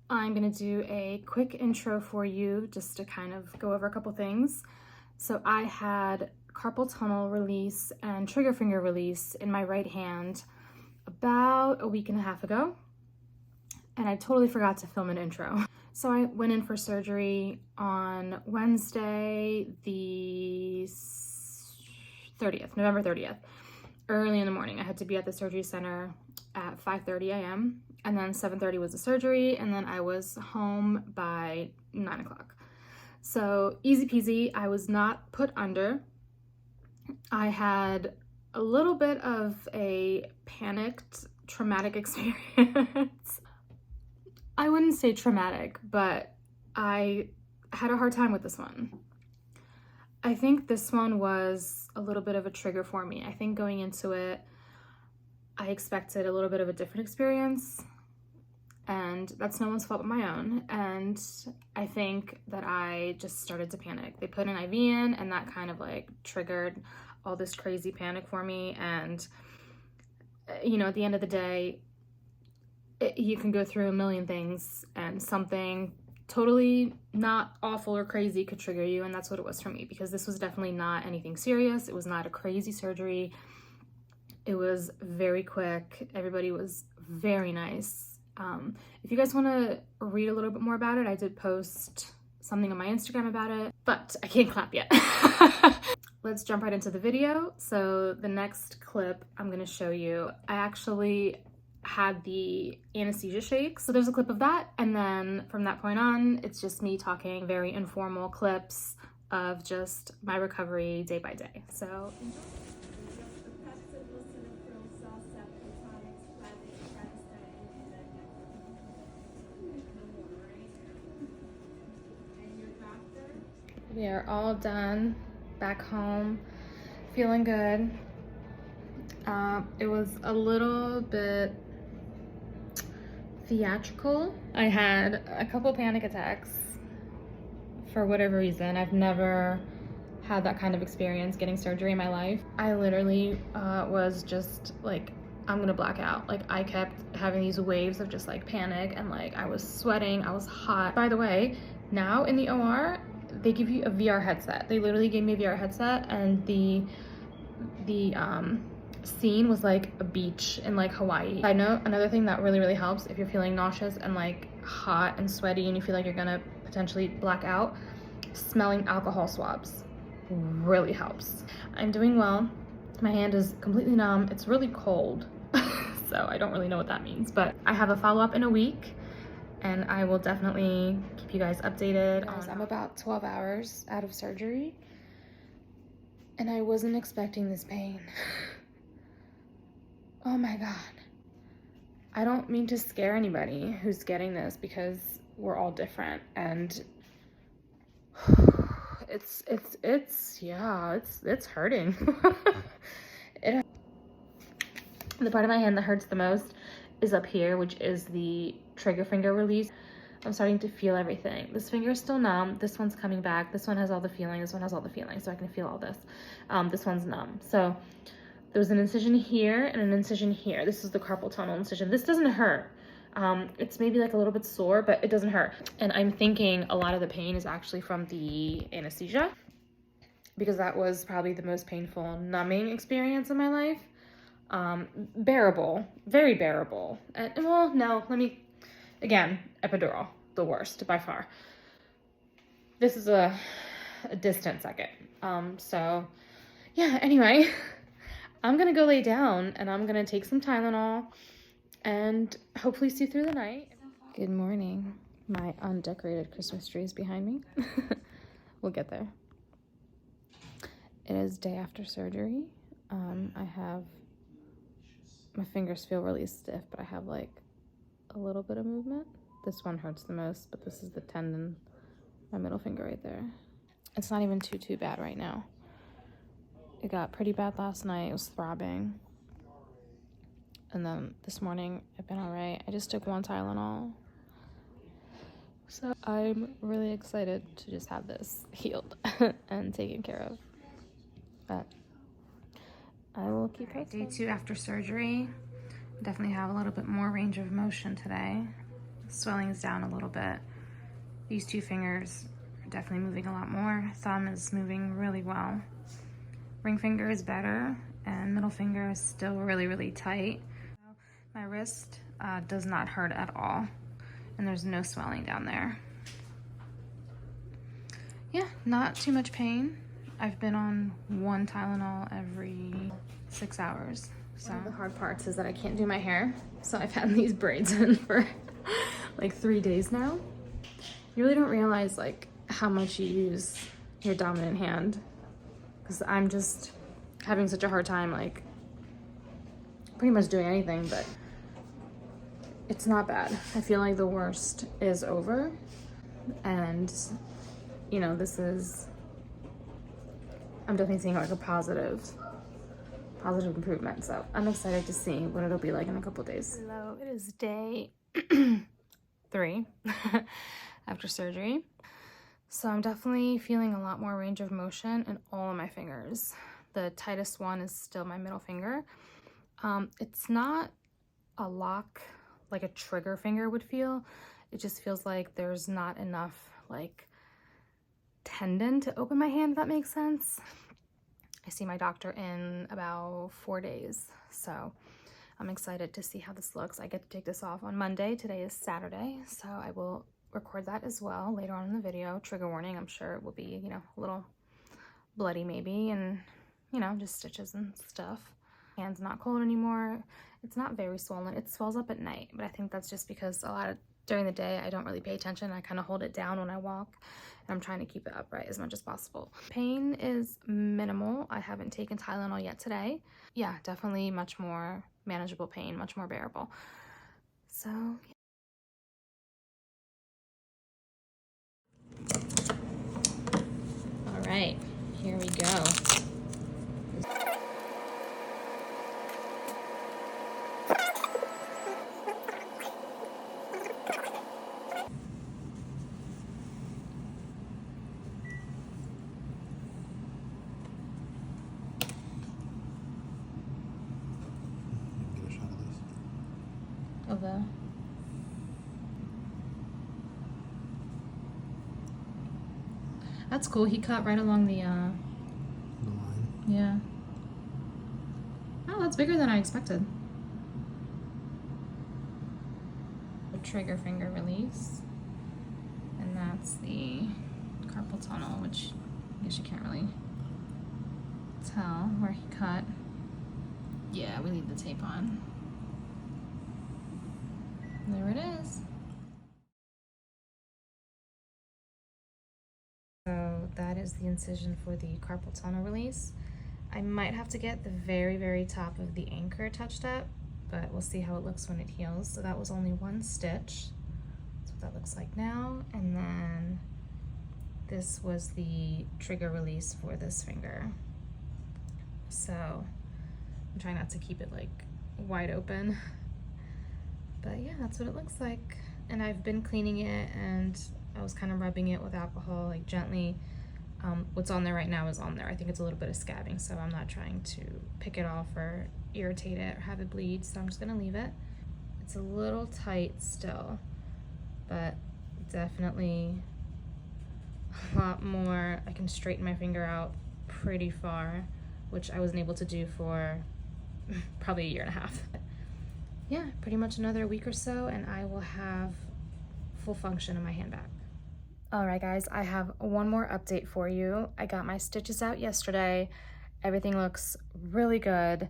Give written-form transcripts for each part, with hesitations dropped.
I'm gonna do a quick intro for you just to kind of go over a couple things. So I had carpal tunnel release and trigger finger release in my right hand about a week and a half ago, and I totally forgot to film an intro. So I went in for surgery on Wednesday, the 30th, November 30th, early in the morning. I had to be at the surgery center at 5:30 a.m. and then 7:30 was the surgery, and then I was home by 9 o'clock. So easy peasy. I was not put under. I had a little bit of a panicked, traumatic experience. I wouldn't say traumatic, but I had a hard time with this one. I think this one was a little bit of a trigger for me. I think going into it, I expected a little bit of a different experience, and that's no one's fault but my own. And I think that I just started to panic. They put an IV in, and that kind of like triggered all this crazy panic for me. And, you know, at the end of the day, you can go through a million things, and something totally not awful or crazy could trigger you, and that's what it was for me, because this was definitely not anything serious. It was not a crazy surgery. It was very quick. Everybody was very nice. If you guys want to read a little bit more about it, I did post something on my Instagram about it, but I can't clap yet. Let's jump right into the video. So the next clip I'm going to show you, I actually had the anesthesia shakes. So there's a clip of that, and then from that point on, it's just me talking very informal clips of just my recovery day by day. So enjoy. We are all done, back home, feeling good. It was a little bit theatrical. I had a couple panic attacks for whatever reason. I've never had that kind of experience getting surgery in my life. I literally was just like, I'm gonna black out. Like, I kept having these waves of just like panic, and like I was sweating, I was hot. By the way, now in the OR, they give you a VR headset. They literally gave me a VR headset, and the scene was like a beach in like Hawaii. I know another thing that really helps if you're feeling nauseous and like hot and sweaty and you feel like you're gonna potentially black out, smelling alcohol swabs really helps. I'm doing well. My hand is completely numb. It's really cold, so I don't really know what that means, but I have a follow-up in a week, and I will definitely keep you guys updated. I'm about 12 hours out of surgery, and I wasn't expecting this pain. Oh my God. I don't mean to scare anybody who's getting this, because we're all different, and it's hurting. The part of my hand that hurts the most is up here, which is the trigger finger release. I'm starting to feel everything. This finger is still numb. This one's coming back. This one has all the feeling. This one has all the feeling, so I can feel all this. This one's numb. So there's an incision here and an incision here. This is the carpal tunnel incision. This doesn't hurt. It's maybe like a little bit sore, but it doesn't hurt. And I'm thinking a lot of the pain is actually from the anesthesia, because that was probably the most painful numbing experience in my life. Bearable, very bearable. And well, no, again, epidural, the worst by far. This is a distant second. So yeah, anyway, I'm gonna go lay down, and I'm gonna take some Tylenol and hopefully see through the night. Good morning. My undecorated Christmas tree is behind me. We'll get there. It is day after surgery. My fingers feel really stiff, but I have like a little bit of movement. This one hurts the most, but this is the tendon, my middle finger right there. It's not even too bad right now. It got pretty bad last night. It was throbbing. And then this morning, I've been all right. I just took one Tylenol. So I'm really excited to just have this healed and taken care of. But I will keep posted. Day 2 after surgery. Definitely have a little bit more range of motion today. Swelling's down a little bit. These two fingers are definitely moving a lot more. Thumb is moving really well. Ring finger is better, and middle finger is still really, really tight. My wrist does not hurt at all, and there's no swelling down there. Yeah, not too much pain. I've been on 1 Tylenol every 6 hours. So one of the hard parts is that I can't do my hair, so I've had these braids in for like 3 days now. You really don't realize like how much you use your dominant hand, because I'm just having such a hard time like pretty much doing anything, but it's not bad. I feel like the worst is over, and you know, I'm definitely seeing like a positive improvement. So I'm excited to see what it'll be like in a couple days. Hello, it is day 3 after surgery. So I'm definitely feeling a lot more range of motion in all of my fingers. The tightest one is still my middle finger. It's not a lock like a trigger finger would feel. It just feels like there's not enough like tendon to open my hand, if that makes sense. I see my doctor in about 4 days, so I'm excited to see how this looks. I get to take this off on Monday. Today is Saturday, so I will record that as well later on in the video. Trigger warning, I'm sure it will be, you know, a little bloody maybe, and you know, just stitches and stuff. Hand's not cold anymore. It's not very swollen. It swells up at night, but I think that's just because during the day I don't really pay attention. I kind of hold it down when I walk, and I'm trying to keep it upright as much as possible. Pain is minimal. I haven't taken Tylenol yet today. Yeah, definitely much more manageable pain, much more bearable. So all right, here we go. Of the that's cool. He cut right along the line. Yeah. Oh, that's bigger than I expected. The trigger finger release, and that's the carpal tunnel, which I guess you can't really tell where he cut. Yeah, we leave the tape on. There it is. So that is the incision for the carpal tunnel release. I might have to get the very, very top of the anchor touched up, but we'll see how it looks when it heals. So that was only 1 stitch. That's what that looks like now. And then this was the trigger release for this finger. So I'm trying not to keep it like wide open. But yeah, that's what it looks like. And I've been cleaning it, and I was kind of rubbing it with alcohol, like gently. What's on there right now is on there. I think it's a little bit of scabbing, so I'm not trying to pick it off or irritate it or have it bleed, so I'm just gonna leave it. It's a little tight still, but definitely a lot more. I can straighten my finger out pretty far, which I wasn't able to do for probably 1.5 years. Yeah, pretty much another week or so, and I will have full function in my hand back. All right, guys, I have one more update for you. I got my stitches out yesterday. Everything looks really good.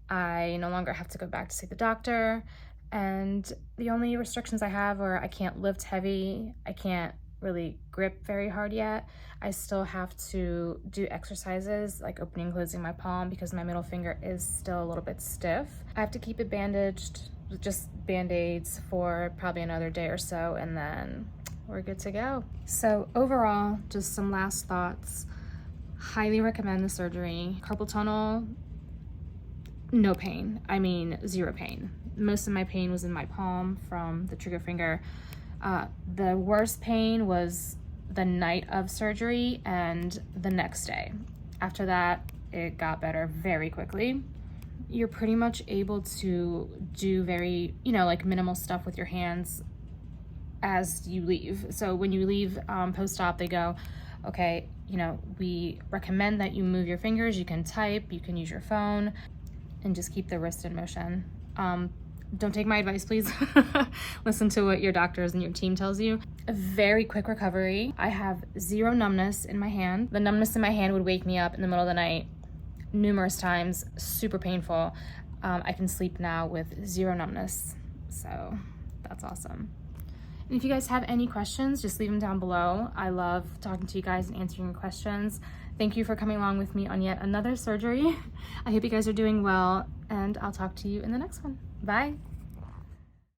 I no longer have to go back to see the doctor, and the only restrictions I have are I can't lift heavy, I can't really grip very hard yet. I still have to do exercises like opening and closing my palm because my middle finger is still a little bit stiff. I have to keep it bandaged with just band-aids for probably another day or so, and then we're good to go. So overall, just some last thoughts. Highly recommend the surgery. Carpal tunnel, no pain. I mean, 0 pain. Most of my pain was in my palm from the trigger finger. The worst pain was the night of surgery and the next day. After that, it got better very quickly. You're pretty much able to do very, like minimal stuff with your hands as you leave. So when you leave post-op, they go, okay, you know, we recommend that you move your fingers, you can type, you can use your phone, and just keep the wrist in motion. Don't take my advice, please. Listen to what your doctors and your team tells you. A very quick recovery. I have zero numbness in my hand. The numbness in my hand would wake me up in the middle of the night numerous times, super painful. I can sleep now with zero numbness, so that's awesome. And if you guys have any questions, just leave them down below. I love talking to you guys and answering your questions. Thank you for coming along with me on yet another surgery. I hope you guys are doing well, and I'll talk to you in the next one. Bye.